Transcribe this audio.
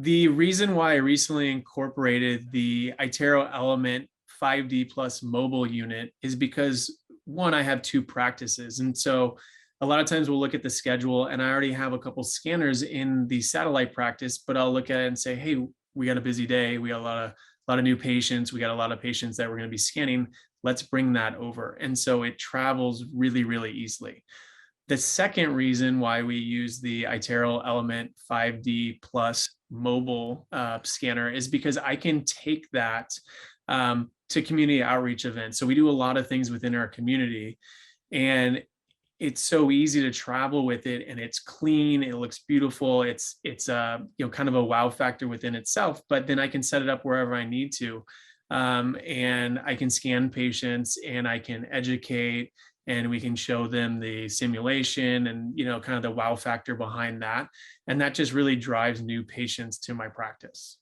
The reason why I recently incorporated the iTero Element 5D Plus mobile unit is because one, I have two practices. And so a lot of times we'll look at the schedule and I already have a couple scanners in the satellite practice, but I'll look at it and say, hey, we got a busy day. We got a lot of new patients. We got a lot of patients that we're going to be scanning. Let's bring that over. And so it travels really, really easily. The second reason why we use the iTero Element 5D Plus mobile scanner is because I can take that to community outreach events. So we do a lot of things within our community, and it's so easy to travel with it, and it's clean. It looks beautiful. It's kind of a wow factor within itself. But then I can set it up wherever I need to, and I can scan patients, and I can educate, and we can show them the simulation and kind of the wow factor behind that, and that just really drives new patients to my practice.